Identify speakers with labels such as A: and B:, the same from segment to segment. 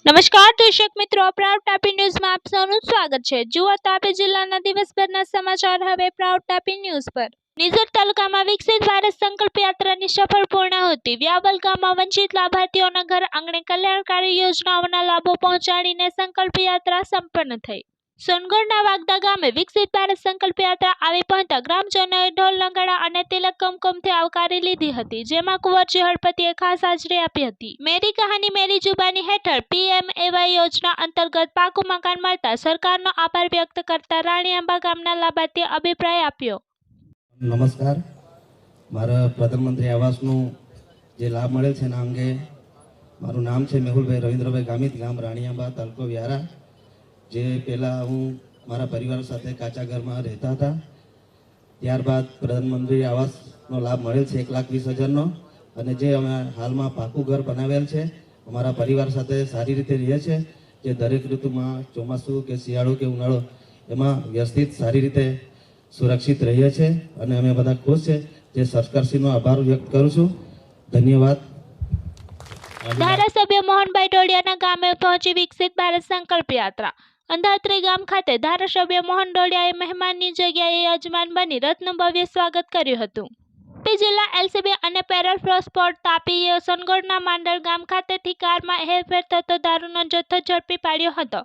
A: નમસ્કાર દર્શક મિત્રો, પ્રાઉડ તાપી ન્યૂઝમાં આપ સૌનું સ્વાગત છે। જુઓ તાપી જિલ્લાના દિવસભરના સમાચાર હવે પ્રાઉડ તાપી ન્યૂઝ પર। નિઝર તાલુકામાં વિકસિત ભારત સંકલ્પ યાત્રાની સફળ પૂર્ણાહુતિ। વ્યાવલ ગામમાં વંચિત લાભાર્થીઓના ઘર આંગણે કલ્યાણકારી યોજનાઓના લાભો પહોંચાડીને સંકલ્પ યાત્રા સંપન્ન થઈ। સોનગઢના વાગદા ગામે વિકસિત ભારત સંકલ્પ યાત્રા આવી પહોંચતા ગ્રામજનોએ ઢોલ નગાડા અને તિલક કુમકુમથી આવકારી લીધી હતી, જેમાં કુંવરજી હળપતિએ ખાસ હાજરી આપી હતી। મેરી કહાની મેરી જુબાની હેઠળ PMAY યોજના અંતર્ગત પાકું મકાન મળતા સરકારનો આભાર વ્યક્ત કરતા રાણીઆંબા ગામના લાભાર્થીએ અભિપ્રાય આપ્યો।
B: નમસ્કાર, મારા પ્રધાનમંત્રી આવાસનું જે લાભ મળેલ છે એના અંગે મારું નામ છે મેહુલભાઈ રવિન્દ્રભાઈ ગામિત, ગામ રાણીઆંબા, તાલુકો વ્યારા। જે પહેલાં હું મારા પરિવાર સાથે કાચા ઘરમાં રહેતા હતા, ત્યારબાદ પ્રધાનમંત્રી આવાસનો લાભ મળેલ છે 1,20,000નો, અને જે અમે હાલમાં પાકું ઘર બનાવેલ છે અમારા પરિવાર સાથે સારી રીતે રહે છે। જે દરેક ઋતુમાં ચોમાસું કે શિયાળો કે ઉનાળો એમાં વ્યવસ્થિત સારી રીતે સુરક્ષિત રહીએ છીએ અને અમે બધા ખુશ છે। જે સરકારશ્રીનો આભાર વ્યક્ત કરું છું। ધન્યવાદ।
A: ધારાસભ્ય મોહનભાઈ ડોડિયાના ગામે પહોંચી વિકસિત ભારત સંકલ્પ યાત્રા। અંધાત્રી ગામ ખાતે ધારાસભ્ય મોહન ડોડિયાએ મહેમાનની જગ્યાએ યજમાન બની રથનું ભવ્ય સ્વાગત કર્યું હતું। તાપી જિલ્લા LCB અને પેરલ સ્પોર્ટ તાપીએ સોનગઢના માંડલ ગામ ખાતેથી કારમાં હેરફેર થતો દારૂનો જથ્થો ઝડપી પાડ્યો હતો।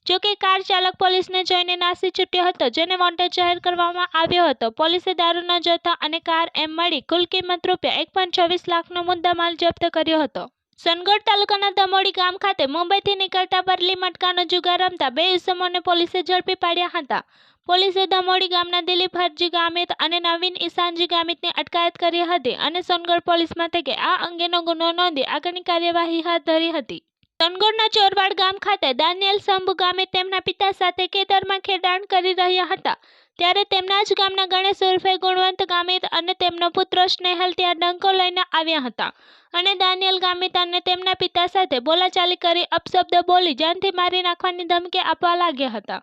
A: જોકે કાર ચાલક પોલીસને જોઈને નાસી છૂટ્યો હતો, જેને વોન્ટેડ જાહેર કરવામાં આવ્યો હતો। પોલીસે દારૂનો જથ્થો અને કાર એમ મળી કુલ કિંમત ₹1.26 લાખનો મુદ્દામાલ જપ્ત કર્યો હતો। સોનગઢ તાલુકાના દમોડી ગામ ખાતે મુંબઈથી નીકળતા બરલી મટકાનો જુગાર રમતા 2 ઇસમોને પોલીસે ઝડપી પાડ્યા હતા। પોલીસે દમોડી ગામના દિલીપ હરજી ગામિત અને નવીન ઈશાનજી ગામિતની અટકાયત કરી હતી અને સોનગઢ પોલીસ મથકે આ અંગેનો ગુનો નોંધી આગળની કાર્યવાહી હાથ ધરી હતી। સોનગઢના ચોરવાડ ગામ ખાતે દાનિયેલ શંભુ ગામિત તેમના પિતા સાથે ખેતરમાં ખેડાણ કરી રહ્યા હતા, ત્યારે તેમના જ ગામના ગણેશ ઉર્ફે ગુણવંત ગામિત અને તેમનો પુત્ર સ્નેહલ ત્યાં ડંકો લઈને આવ્યા હતા અને દાનિયેલ ગામિત અને તેમના પિતા સાથે બોલાચાલી કરી અપશબ્દ બોલી જાનથી મારી નાખવાની ધમકી આપવા લાગ્યા હતા,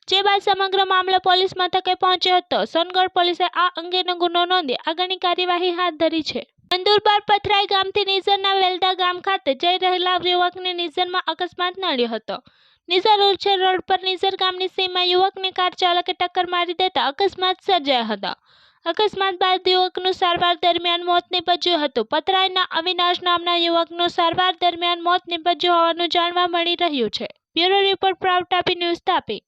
A: જે બાદ સમગ્ર મામલો પોલીસ મથકે પહોંચ્યો હતો। સોનગઢ પોલીસે આ અંગેનો ગુનો નોંધી આગળની કાર્યવાહી હાથ ધરી છે। નંદુરબાર પથરાઈ ગામથી નિઝરના વેલદા ગામ ખાતે જઈ રહેલા યુવકને નિઝરમાં અકસ્માત નડ્યો હતો। નિઝર ઉછેર રોડ પર નિઝર ગામની સીમમાં યુવકને કાર ચાલકે ટક્કર મારી દેતા અકસ્માત સર્જાયા હતા। અકસ્માત બાદ યુવકનું સારવાર દરમિયાન મોત નીપજ્યું હતું। પથરાઈના અવિનાશ નામના યુવકનું સારવાર દરમિયાન મોત નીપજ્યું હોવાનું જાણવા મળી રહ્યું છે। Bureau report, proud Tapi news, Tapi.